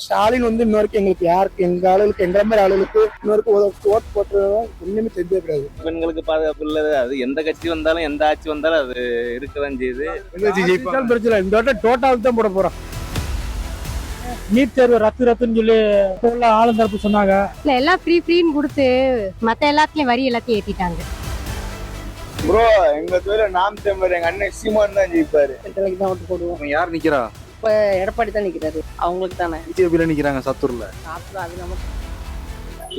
ஸ்டாலின் வந்து இன்னொருக்கு எங்களுக்கு யாருக்கு எங்க ஆளுகளுக்கு எங்க மாதிரி ஆளுகளுக்கு இன்னொருக்கு ஓட்டு போட்டு ஒண்ணுமே தெரியவே கூடாது. பெண்களுக்கு பாதுகாப்பு இல்லது. அது எந்த கட்சி வந்தாலும் எந்த ஆட்சி வந்தாலும் அது இருக்கதான் செய்யுது. பிரச்சனை இந்த வாட்டம் டோட்டாவுக்கு தான் போட போறோம். நீட் தேர்வு ரத்துன்னு சொல்லி ஆளுந்தரப்பு சொன்னாங்க. இல்ல எல்லாம் ஃப்ரீன்னு கொடுத்து மத்த எல்லாத்துலயும் வரி எல்லாத்தையும் ஏத்திட்டாங்க. ப்ரோ எங்க தொழில நாம் தமிழர் எங்க அண்ணன் சீமான் தான் ஜெயிப்பாரு. தான் ஓட்டு போடுவோம். யார் நிக்கிறா? இப்ப எடப்பாடி தான் நிக்கிறாரு. அவங்களுக்கு தானே பிஜேபியில நிக்கிறாங்க சாத்தூர்ல. அது நமக்கு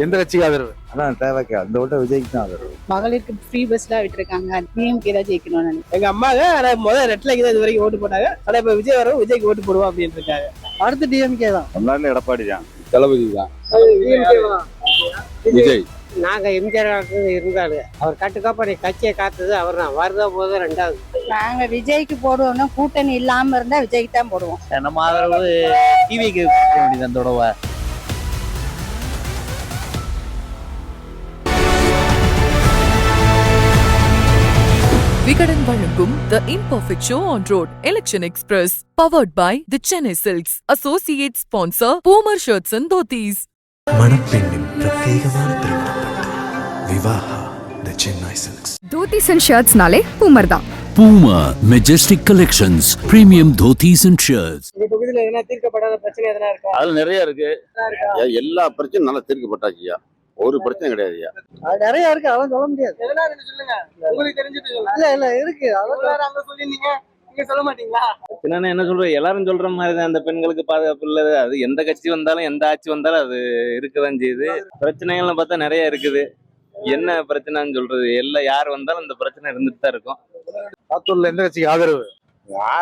எந்த கட்சிக்கு ஆதரவு? அதான் தேவைக்கா அந்த ஓட்ட விஜய்க்கு தான் ஆதரவு. மகளிருக்கு ஃப்ரீ பஸ்லாம் விட்டுருக்காங்க. டிஎம்கே தான் ஜெயிக்கணும்னு நினைக்கிறேன். எங்க அம்மாங்க முதல் ரெட்லைக்கு தான் இது வரைக்கும் ஓட்டு போட்டாங்க. ஆனா இப்ப விஜய் வரும், விஜய்க்கு ஓட்டு போடுவோம் அப்படின்னு இருக்காங்க. அடுத்து டிஎம்கே தான். தமிழ்நாட்டுல எடப்பாடி தான், தளபதி தான், விஜய். நாங்க எம்ஜிஆர் இருந்தாரு. அவர் கட்டுக்காப்ப கட்சியை காத்தது அவர் தான். வருதா போதும் ரெண்டாவது. நாங்க விஜய்க்கு போடுவோம்னா கூட்டணி இல்லாம இருந்தா விஜய்க்கு தான் போடுவோம். நம்ம ஆதரவு டிவிக்கு வேண்டியது அந்த உடவை. விகடன் வழங்கும் The Imperfect Show on Road Election Express powered by The Chennai Silks. Associate sponsor Poomer Shirts and Dhotis. மணப்பெண்ணின் பிரத்யேகமான திருமணப்பட்டு Vivaha The Chennai Silks. Dhotis and shirts நாலே பூமர் தான். Puma Majestic Collections Premium Dhotis and Shirts. இந்த பகுதியில எதனா தீர்க்கப்படாத பிரச்சனை எதனா இருக்கா? அதுல நிறைய இருக்கு. எல்லா பிரச்சனையும் நல்லா தீர்க்கப்பட்டாச்சியா. ஒரு பிரச்சனை கிடையாதுயா. அது நிறைய இருக்கு, அதெல்லாம் சொல்ல முடியாது. எதனா சொல்லுங்க, உங்களுக்கு தெரிஞ்சது சொல்லுங்க. இல்ல இருக்கு, அதெல்லாம் அங்க சொல்லிருந்தீங்க, நீங்க சொல்ல மாட்டீங்களா? என்னன்னு என்ன சொல்றது, எல்லாரும் சொல்ற மாதிரிதான். அந்த பெண்களுக்கு பாதுகாப்பு இல்லது. அது எந்த கட்சி வந்தாலும் எந்த ஆட்சி வந்தாலும் அது இருக்கதான் செய்யுது. பிரச்சனைகள்லாம் பார்த்தா நிறைய இருக்குது. என்ன பிரச்சனைன்னு சொல்றது, எல்லாம் யார் வந்தாலும் இந்த பிரச்சனை இருந்துட்டு தான் இருக்கும். சாத்தூர்ல எந்த கட்சிக்கு ஆதரவு?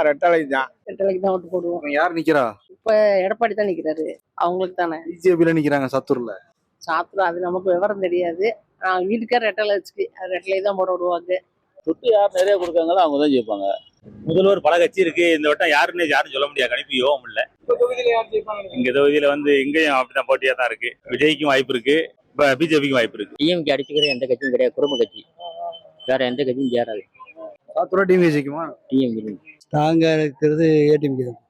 ரெட்டலைக்கு தான். ரெட்டலைக்கு தான் ஓட்டு போடுவோம். யார் நிக்கிறா? இப்ப எடப்பாடி தான் நிக்கிறாரு. அவங்களுக்கு தானே பிஜேபியில நிக்கிறாங்க சாத்தூர்ல. சாப்பிடும். அது நமக்கு விவரம் தெரியாது. வீட்டுக்கார ரெட்டலை வச்சுக்கு ரெட்டலை தான் போட விடுவாங்க. சொத்து யார் நிறைய கொடுக்காங்களோ அவங்க தான் ஜெயிப்பாங்க. முதல்வர் பல கட்சி இருக்கு. இந்த வட்டம் யாருன்னு யாரும் சொல்ல முடியாது. கணிப்பு யோகம் இல்ல. இங்க தொகுதியில இங்கேயும் அப்படிதான் போட்டியா தான் இருக்கு. விஜய்க்கும் வாய்ப்பு இருக்கு, பிஜேபிக்கும் வாய்ப்பு இருக்கு. டிஎம்கே அடிச்சுக்கிற எந்த கட்சியும் கிடையாது. குடும்ப கட்சி வேற எந்த கட்சியும் சேராது. சாத்தூரா டிஎம்கே ஜெயிக்குமா? டிஎம்கே நாங்க இருக்கிறது ஏடிஎம்கே தான்.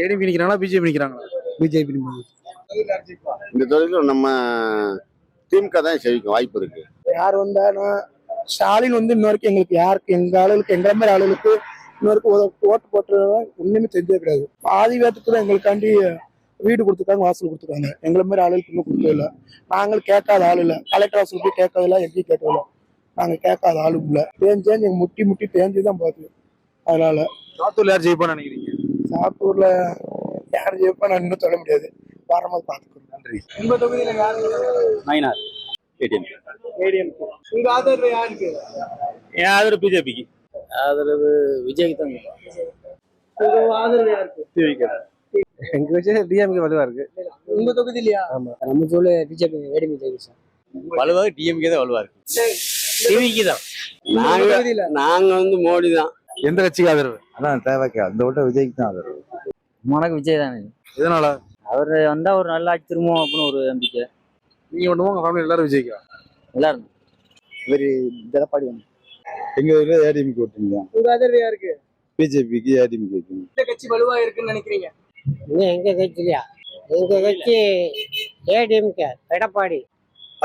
ஏடிஎம்கே நிக்கிறாங்களா பிஜேபி நிக்கிறாங்களா? பிஜேபி. இந்த தொழில நம்ம திமுக தான் ஜெயிக்கும் வாய்ப்பு இருக்கு. யார் வந்தாலும் ஸ்டாலின் வந்து இன்னொருக்கு எங்களுக்கு யாருக்கு எங்க ஆளுகளுக்கு எங்க மாதிரி ஆளுகளுக்கு இன்னொருக்கு ஓட்டு போட்டு ஒண்ணுமே தெரியவே கூடாது. ஆதி வேத்துக்கு எங்களுக்காண்டி வீடு கொடுத்துருக்காங்க, வாசல் கொடுத்துருக்காங்க. எங்களை மாதிரி ஆளுகளுக்கு இன்னும் கொடுக்கவே இல்லை. நாங்களும் கேட்காத ஆள் இல்லை. கலெக்டர் வாசல் போய் கேட்கறதில்ல, எங்கேயும் கேட்கல. நாங்க கேட்காத ஆளும் இல்லை. தேஞ்சு எங்க முட்டி தேஞ்சுதான் பார்த்து. அதனால சாத்தூர்ல யார் ஜெயிப்பான்னு நினைக்கிறீங்க? சாத்தூர்ல யார் ஜெயிப்பா நான் இன்னும் சொல்ல முடியாது. வாரமாவது பார்த்துக்கிறோம். நன்றி. உங்க தொகுதியில யாரு? நயினார் ஏடிஎம்கே. உங்க ஆதரவு யாருக்கு? என் ஆதரவு பிஜேபிக்கு. ஆதரவு விஜய்க்கு தான். உங்க ஆதரவு யாருக்கு? டிவிக்கு. எங்க வச்சு டிஎம்கே வலுவா இருக்கு. உங்க தொகுதியிலயா? நம்ம சொல்ல பிஜேபி ஏடிஎம்கே ஜெயிக்கும். வலுவாக டிஎம்கே தான் வலுவா இருக்கு. டிவிக்கு தான். நாங்க மோடி தான். எந்த கட்சிக்கு ஆதரவு? அதான் தேவைக்கா அந்த ஓட்ட விஜய்க்கு தான் ஆதரவு. உனக்கு விஜய் தானே. எதனால? அவர் வந்தா ஒரு நல்ல ஆட்சி திரும்பவும் அப்படின்னு ஒரு நம்பிக்கை. நீங்க ஒண்ணுமோ உங்க ஃபேமிலி எல்லாரும் விஜய்க்கா? எல்லாரும் இவரு எடப்பாடி தான். எங்க இதுல ஏடிஎம்கே ஓட்டுங்க. உங்க ஆதரவு யாருக்கு? பிஜேபிக்கு ஏடிஎம்கேக்கு. இந்த கட்சி வலுவா இருக்குன்னு நினைக்கிறீங்க? எங்க கட்சியா? எங்க கட்சி ஏடிஎம்கே எடப்பாடி.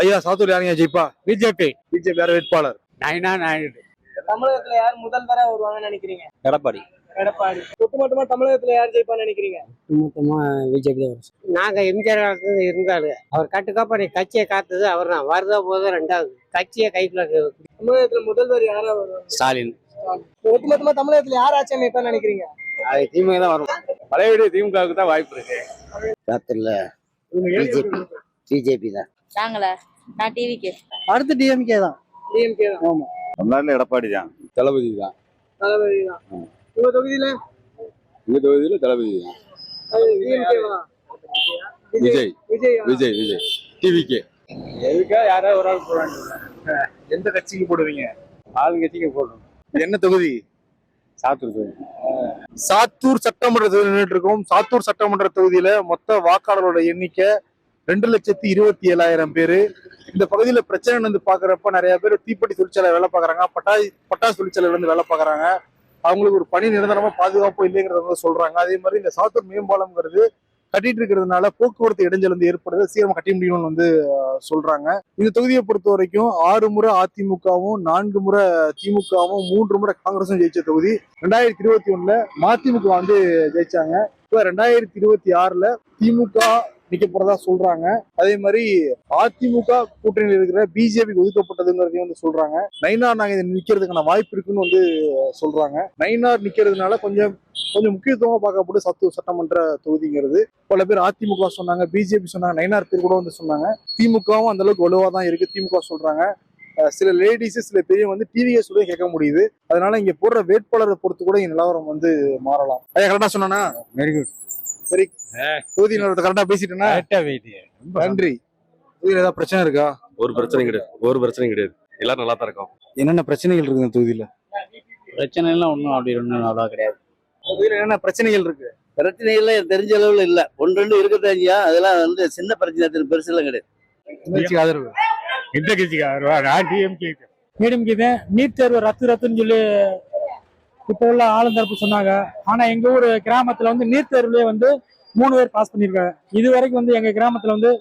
ஐயா சாத்தூர் யாருங்க ஜெயிப்பா? பிஜேபி. பிஜேபி யார் வேட்பாளர்? நைனா நாயுடு. தமிழகத்துல யார் முதல்வரா வருவாங்கன்னு நினைக்கிறீங்க? எடப்பாடி. எடப்பாடி. ஒட்டுமொத்தமா தமிழகத்துல யார் ஜெயிப்பான்னு நினைக்கிறீங்க? மொத்தமா பிஜேபி தான் வரும். நாங்க எம்ஜிஆர் இருந்தாரு. அவர் கட்டுக்காப்ப கட்சியை காத்தது அவர் தான். வருதா போதும் ரெண்டாவது. கட்சியை கைக்குள்ள. தமிழகத்துல முதல்வர் யாரா வருவாங்க? ஸ்டாலின். ஒட்டுமொத்தமா தமிழகத்துல யார் ஆட்சி அமைப்பான்னு நினைக்கிறீங்க? அது திமுக தான் வரும். பழைய திமுகவுக்கு தான் வாய்ப்பு இருக்கு. சாத்தூர்ல பிஜேபி தான். நாங்களா? நான் டிவிக்கு. அடுத்து டிஎம்கே தான். டிஎம்கே தான். ஆமா. தமிழ்நாட்டுல எடப்பாடி தான், தளபதி தான். தளபதி தான். உங்க தொகுதியில? எங்க தொகுதியில தளபதி தான். டிஎம்கேவா? விஜய். விஜய். விஜய் விஜய் டிவிக்கு. எதுக்கா யாரோ ஒரு ஆள் போறாங்க. எந்த கட்சிக்கு போடுவீங்க? ஆளுங்கட்சிக்கு போடணும். என்ன தொகுதி? சாத்தூர் தொகுதி. சாத்தூர் சட்டமன்ற தொகுதி நின்றுட்டு இருக்கோம். சாத்தூர் சட்டமன்ற தொகுதியில மொத்த வாக்காளரோட எண்ணிக்கை 2,27,000 பேரு. இந்த பகுதியில பிரச்சனை வந்து பாக்குறப்ப நிறைய பேர் தீப்பெட்டி தொழிற்சாலை வேலை பாக்குறாங்க, பட்டாசு தொழிற்சாலை வந்து வேலை பாக்குறாங்க. அவங்களுக்கு ஒரு பணி நிரந்தரமா பாதுகாப்பு இல்லைங்கிறத சொல்றாங்க. அதே மாதிரி இந்த சாத்தூர் மேம்பாலம்ங்கிறது கட்டிட்டு இருக்கிறதுனால போக்குவரத்து இடைஞ்சல் வந்து ஏற்படுது, சீக்கிரமா கட்டி முடியும்னு வந்து சொல்றாங்க. இந்த தொகுதியை பொறுத்த வரைக்கும் 6 முறை அதிமுகவும் 4 முறை திமுகவும் 3 முறை காங்கிரஸும் ஜெயிச்ச தொகுதி. 2021ல மதிமுக வந்து ஜெயிச்சாங்க. இப்ப 2026ல திமுக நிக்க போறதா சொல்றாங்க. அதே மாதிரி அதிமுக கூட்டணியில் இருக்கிற பிஜேபிக்கு ஒதுக்கப்பட்டதுங்கிறதையும் வந்து சொல்றாங்க. நயினார் நாகேந்திரன் நிக்கிறதுக்கான வாய்ப்பு இருக்குன்னு வந்து சொல்றாங்க. நயினார் நிக்கிறதுனால கொஞ்சம் முக்கியத்துவமா பார்க்கப்பட்டு சாத்தூர் சட்டமன்ற தொகுதிங்கிறது. பல பேர் அதிமுக சொன்னாங்க, பிஜேபி சொன்னாங்க, நயினார் பேர் கூட வந்து சொன்னாங்க. திமுகவும் அந்த அளவுக்கு வலுவா தான் இருக்கு திமுக சொல்றாங்க. சில லேடிஸ் சில பேரையும் வந்து டிவிஎஸ் கூட கேட்க முடியுது. அதனால இங்க போடுற வேட்பாளரை பொறுத்து கூட இங்க நிலவரம் வந்து மாறலாம். கரெக்டா சொன்னா வெரி குட். சரி, தொகுதி நிலவரத்தை கரெக்டா பேசிட்டேன்னா நன்றி. தொகுதியில ஏதாவது பிரச்சனை இருக்கா? ஒரு பிரச்சனையும் கிடையாது. எல்லாரும் நல்லா தான் இருக்கோம். என்னென்ன பிரச்சனைகள் இருக்கு இந்த தொகுதியில? பிரச்சனை எல்லாம் ஒன்றும் அப்படி ஒன்றும் அவ்வளோ கிடையாது. தொகுதியில என்னென்ன பிரச்சனைகள் இருக்கு? பிரச்சனைகள் தெரிஞ்ச அளவுல இல்ல, ஒன்று ரெண்டு இருக்கத்தாச்சியா, அதெல்லாம் வந்து சின்ன பிரச்சனை, பெருசு எல்லாம் கிடையாது. ஆதரவு எந்த கட்சிக்கு ஆதரவா? நான் டிஎம்கே. டிஎம்கே நீட் தேர்வு ரத்துன்னு சொல்லி இப்போ உள்ள ஆளுந்தரப்பு சொன்னாங்க. ஆனா எங்க ஊர் கிராமத்துல வந்து நீட் தேர்வுலயே வந்து 3 பேர் பாஸ் பண்ணிருக்காங்க. இது வரைக்கும் வந்து எங்க கிராமத்துல வந்து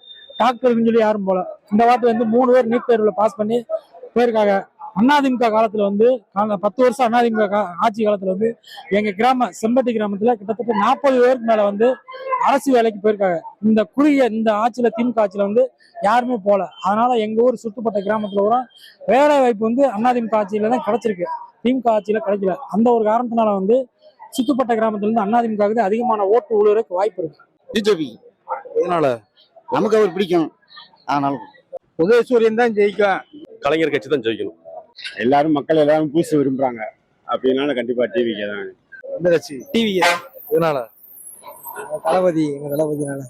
டாக்டர்னு சொல்லி யாரும் போல. இந்த வாட்டி வந்து 3 பேர் நீட் தேர்வுல பாஸ் பண்ணி போயிருக்காங்க. அதிமுக காலத்துல வந்து 10 வருஷம் அதிமுக ஆட்சி காலத்துல வந்து எங்க செம்பட்டி கிராமத்துல கிட்டத்தட்ட 40 பேருக்கு மேல வந்து அரசு வேலைக்கு போயிருக்காங்க. இந்த ஆட்சியில திமுக ஆட்சியில வந்து யாருமே போல. அதனால எங்க ஊர் சுற்றுப்பட்ட கிராமத்துல கூட வேலை வாய்ப்பு வந்து அதிமுக ஆட்சியில தான் கிடைச்சிருக்கு, திமுக ஆட்சியில கிடைக்கல. அந்த ஒரு காரணத்தினால வந்து சுற்றுப்பட்ட கிராமத்துல இருந்து அதிமுக அதிகமான ஓட்டு விழுவதற்கு வாய்ப்பு இருக்கு. பிஜேபி இதனால நமக்கு அவர் பிடிக்கும், அதனால உதயசூரியன் தான் ஜெயிக்கும். கலைஞர் கட்சி தான் ஜெயிக்கணும். எல்லாரும் மக்கள் எல்லாரும் பூசி விரும்புறாங்க. அப்படின்னால கண்டிப்பா டிவிக்கே தான். எந்த கட்சி? டிவிஎஸ். இதனால தளபதினால.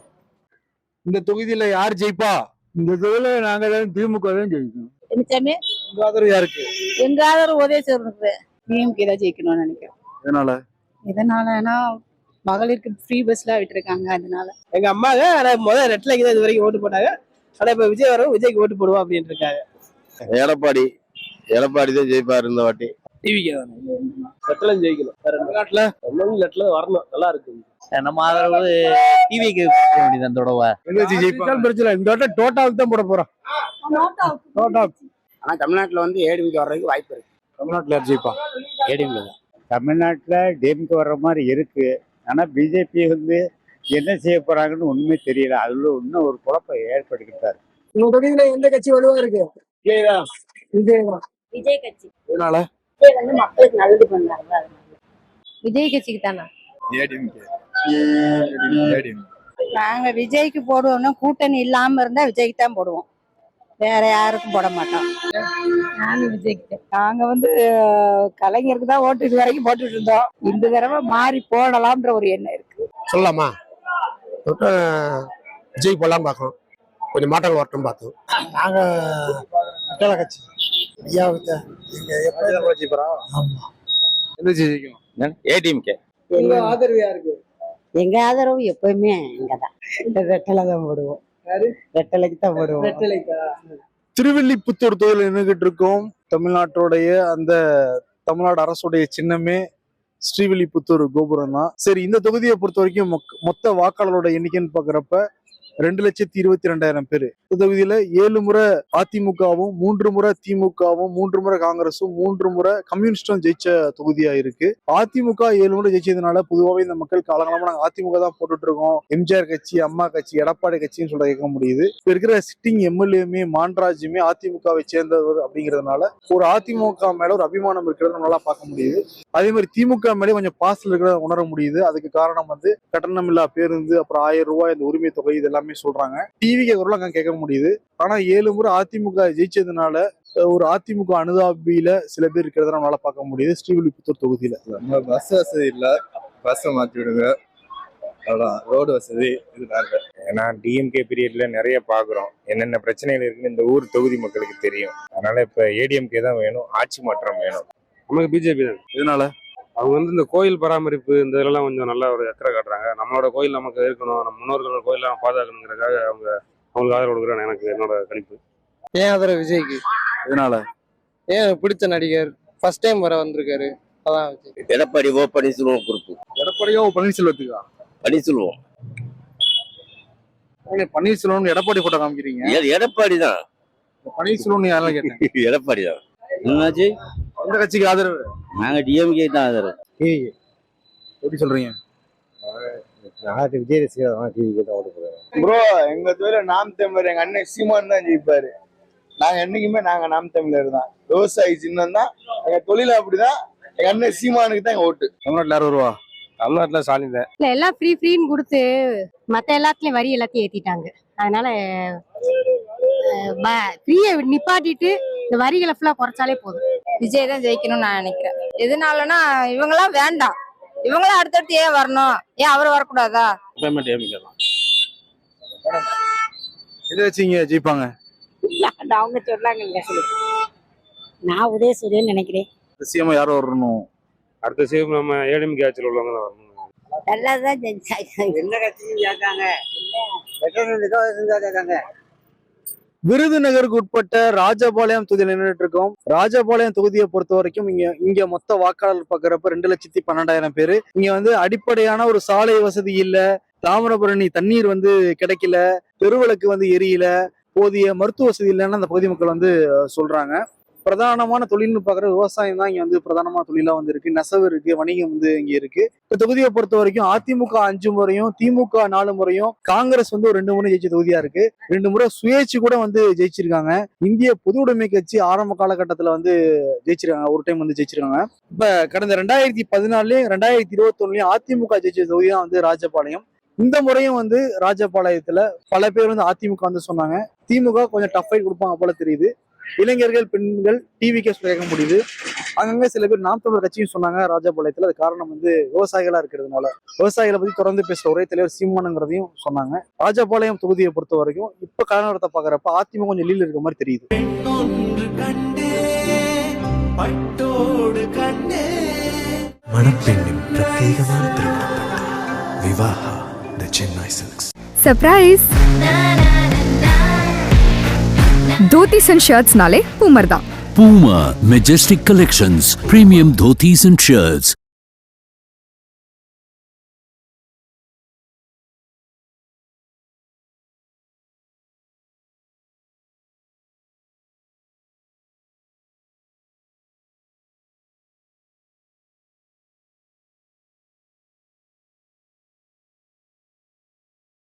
இந்த தொகுதியில யார் ஜெயிப்பா? இந்த தொகுதியில நாங்க தான் திமுக தான் ஜெயிக்கணும். என்னச்சாமி? உங்க ஆதரவு யாருக்கு? எங்க ஆதரவு உதயசூரியன் இருக்கு. டிஎம்கே தான் ஜெயிக்கணும்னு நினைக்கிறேன். இதனாலனா மகளிருக்கு ஃப்ரீ பஸ்லாம் விட்டுருக்காங்க. அதனால எங்க அம்மாங்க முதல் ரெட்லைக்கு தான் இது வரைக்கும் ஓட்டு போட்டாங்க. ஆனா இப்ப விஜய் வரவும் விஜய்க்கு ஓட்டு போடுவோம் அப்படின்னு இருக்காங்க. எடப்பாடி தான் ஜெயிப்பாரு இந்த வாட்டி. டிவிக்கு ரெட்டலம் ஜெயிக்கணும். தமிழ்நாட்டுல லெட்ல வரணும், நல்லா இருக்கு. நம்ம ஆதரவு டிவிக்கு வேண்டியது அந்த தடவை. பிரச்சனை இந்த வாட்டி டோட்டாவுக்கு தான் போட போறோம். ஆனா தமிழ்நாட்டுல வந்து ஏடிஎம்கே வர்றதுக்கு வாய்ப்பு இருக்கு. தமிழ்நாட்டுல யார் ஜெயிப்பா? ஏடிஎம்கே தான். தமிழ்நாட்டுல டிஎம்கே வர்ற மாதிரி இருக்கு. ஆனா பிஜேபி வந்து என்ன செய்ய போறாங்கன்னு ஒண்ணுமே தெரியல. அதுல இன்னும் ஒரு குழப்பம் ஏற்படுத்திட்டாரு. உங்க தொகுதியில எந்த கட்சி வலுவா இருக்கு? விஜய் கட்சி. இதனால விஜய் வந்து மக்களுக்கு நல்லது பண்ணாங்க. விஜய் கட்சிக்கு தானா? நாங்க விஜய்க்கு போடுவோம்னா கூட்டணி இல்லாம இருந்தா விஜய்க்கு தான் போடுவோம், வேற யாருக்கும் போட மாட்டோம். நானும் விஜய்க்கு. நாங்க வந்து கலைஞருக்கு தான் ஓட்டு இது வரைக்கும் போட்டுட்டு இருந்தோம். இந்த தடவை மாறி போடலாம்ன்ற ஒரு எண்ணம் இருக்கு. சொல்லலாமா? விஜய் போடலாம் பார்க்கணும், கொஞ்சம் மாற்றங்கள் வரட்டும் பார்த்தோம். நாங்க கட்சி ஏடிஎம்கே. ஆதரவு யாருக்கு? எங்க ஆதரவு எப்பவுமே இங்கதான். ரெட்டலை தான் போடுவோம். ரெட்டலைக்கு தான் போடுவோம். திருவில்லிபுத்தூர் தொகுதியில் நின்றுகிட்டு இருக்கோம். தமிழ்நாட்டுடைய அந்த தமிழ்நாடு அரசுடைய சின்னமே ஸ்ரீவில்லிபுத்தூர் கோபுரம் தான். சரி, இந்த தொகுதியை பொறுத்த வரைக்கும் மொத்த வாக்காளரோட எண்ணிக்கைன்னு பாக்குறப்ப 2,22,000 பேர். இந்த தொகுதியில 7 முறை அதிமுகவும் 3 முறை திமுகவும் 3 முறை காங்கிரஸும் 3 முறை கம்யூனிஸ்டும் ஜெயிச்ச தொகுதியா இருக்கு. அதிமுக 7 முறை ஜெயிச்சதுனால பொதுவாகவே இந்த மக்கள் காலகாலமா நாங்க அதிமுக தான் போட்டுட்டு இருக்கோம், எம்ஜிஆர் கட்சி, அம்மா கட்சி, எடப்பாடி கட்சின்னு சொல்ல கேட்க முடியுது. இப்ப இருக்கிற சிட்டிங் எம்எல்ஏமே மான்ராஜுமே அதிமுகவை சேர்ந்தவர் அப்படிங்கிறதுனால ஒரு அதிமுக மேல ஒரு அபிமானம் இருக்கிறத நம்மளால பார்க்க முடியுது. அதே மாதிரி திமுக மேலே கொஞ்சம் பாசல் இருக்கிறத உணர முடியுது. அதுக்கு காரணம் வந்து கட்டணமில்லா பேருந்து, அப்புறம் 1000 ரூபாய் இந்த உரிமை தொகை, இதெல்லாம் சொல்றாங்க. டிவிக்கு குரல் கேட்க முடியுது. ஆனா 7 முறை அதிமுக ஜெயிச்சதுனால ஒரு அதிமுக அனுதாபியில சில பேர் இருக்கிறத நம்மளால பார்க்க முடியுது ஸ்ரீவில்லிபுத்தூர் தொகுதியில. பஸ் வசதி இல்ல, பஸ் மாத்தி விடுங்க, ரோடு வசதி இதனால. ஏன்னா டிஎம்கே பீரியட்ல நிறைய பாக்குறோம், என்னென்ன பிரச்சனைகள் இருக்குன்னு இந்த ஊர் தொகுதி மக்களுக்கு தெரியும். அதனால இப்ப ஏடிஎம்கே தான் வேணும், ஆட்சி மாற்றம் வேணும். நமக்கு பிஜேபி தான். இதனால அவங்க வந்து இந்த கோயில் பராமரிப்பு இந்த இதெல்லாம் கொஞ்சம் நல்லா ஒரு அக்கறை காட்டுறாங்க. நம்மளோட கோயில் நமக்கு இருக்கணும், நம்ம முன்னோர்களோட கோயிலாம் பாதுகாக்கணுங்கிறதுக்காக அவங்களுக்கு ஆதரவு கொடுக்குறாங்க. எனக்கு என்னோட கணிப்பு. ஏன் ஆதரவு விஜய்க்கு? இதனால ஏன் பிடிச்ச நடிகர், ஃபர்ஸ்ட் டைம் வர வந்திருக்காரு, அதான் விஜய். எடப்பாடி பன்னீர்செல்வம் குறிப்பு. எடப்பாடியோ பன்னீர்செல்வத்துக்கா? பன்னீர்செல்வம் பன்னீர்செல்வம் எடப்பாடி போட்டோ காமிக்கிறீங்க. எடப்பாடி தான். பன்னீர்செல்வம் யாரெல்லாம் கேட்டேன். எடப்பாடி தான். என்னாச்சு? எந்த கட்சிக்கு ஆதரவு? நாங்க டிஎம்கே தான் ஆதரவு. எப்படி சொல்றீங்க? விஜய் ரசிகர் டிவிக்கு தான் ஓட்டு போடுறோம். ப்ரோ எங்க தொழில நாம் தமிழர் எங்க அண்ணன் சீமான் தான் ஜெயிப்பாரு. நாங்க என்னைக்குமே நாம் தமிழர் தான். விவசாயி சின்னம் தான் எங்க தொழில. அப்படிதான் எங்க அண்ணன் சீமானுக்கு தான் எங்க ஓட்டு. தமிழ்நாட்டுல யார் வருவா? தமிழ்நாட்டுல ஸ்டாலின் தான். இல்ல எல்லாம் ஃப்ரீன்னு கொடுத்து மத்த எல்லாத்துலயும் வரி எல்லாத்தையும் ஏத்திட்டாங்க. அதனால ஃப்ரீயை நிப்பாட்டிட்டு இந்த வரிகளை ஃபுல்லா குறைச்சாலே போதும். விஜய் தான் ஜெயிக்கணும்னு நான் நினைக்கிறேன். எதனாலனா இவங்கெல்லாம் வேண்டாம். இவங்களாம் அடுத்தடுத்து ஏன் வரணும்? ஏன் அவர் வரக்கூடாதா? டிஎம்கே தான். எதை வச்சீங்க ஜெயிப்பாங்க? அவங்க சொன்னாங்கல்ல. நான் உதயசூரியன் நினைக்கிறேன். சிஎம் யார் வரணும்? அடுத்த சேம் நம்ம ஏடிஎம்கே ஆட்சியில் உள்ளவங்க தான் வரணும். நல்லாதான் ஜெயிச்சாங்க. என்ன கட்சியும் கேட்காங்க. கேட்காங்க. விருதுநகருக்கு உட்பட்ட ராஜபாளையம் தொகுதியில் நின்றுட்டு இருக்கோம். ராஜபாளையம் தொகுதியை பொறுத்த வரைக்கும் இங்க மொத்த வாக்காளர் பாக்குறப்ப 2,12,000 பேரு. இங்க வந்து அடிப்படையான ஒரு சாலை வசதி இல்ல, தாமிரபரணி தண்ணீர் வந்து கிடைக்கல, தெருவிளக்கு வந்து எரியல, போதிய மருத்துவ வசதி இல்லைன்னு அந்த பகுதி மக்கள் வந்து சொல்றாங்க. பிரதானமான தொழில்னு பாக்குற விவசாயம் தான் இங்க வந்து பிரதானமான தொழிலா வந்து இருக்கு. நெசவு இருக்கு, வணிகம் வந்து இங்க இருக்கு. இந்த தொகுதியை பொறுத்த வரைக்கும் அதிமுக 5 முறையும், திமுக 4 முறையும், காங்கிரஸ் வந்து ஒரு 2 முறை ஜெயிச்ச தொகுதியா இருக்கு. 2 முறை சுயேட்சை கூட வந்து ஜெயிச்சிருக்காங்க. இந்திய பொது உடைமை கட்சி ஆரம்ப காலகட்டத்துல வந்து ஜெயிச்சிருக்காங்க, ஒரு டைம் வந்து ஜெயிச்சிருக்காங்க. இப்ப கடந்த 2014லயும் 2021லயும் அதிமுக ஜெயிச்ச தொகுதி தான் வந்து ராஜபாளையம். இந்த முறையும் வந்து ராஜபாளையத்துல பல பேர் வந்து அதிமுக வந்து சொன்னாங்க. திமுக கொஞ்சம் டஃப் ஃபைட் கொடுப்பாங்க போல தெரியுது. இளைஞர்கள், பெண்கள் டிவிக்கே கேட்க முடியுது. அங்கங்க சில பேர் நாம் தமிழர் கட்சியும் சொன்னாங்க ராஜபாளையத்துல. அது காரணம் வந்து விவசாயிகளா இருக்கிறதுனால. விவசாயிகளை பத்தி தொடர்ந்து பேசுற ஒரே தலைவர் சீமானுங்கிறதையும் சொன்னாங்க. ராஜபாளையம் தொகுதியை பொறுத்த வரைக்கும் இப்ப கலவரத்தை பாக்குறப்ப அதிமுக கொஞ்சம் லீல இருக்க மாதிரி தெரியுது. மணப்பெண்ணின் பிரத்யேகமான திருமணம் Vivaha the Chennai Silks. Surprise! Dhotis and shirts नाले पूमर தான். Puma Majestic Collections, premium dhotis and shirts.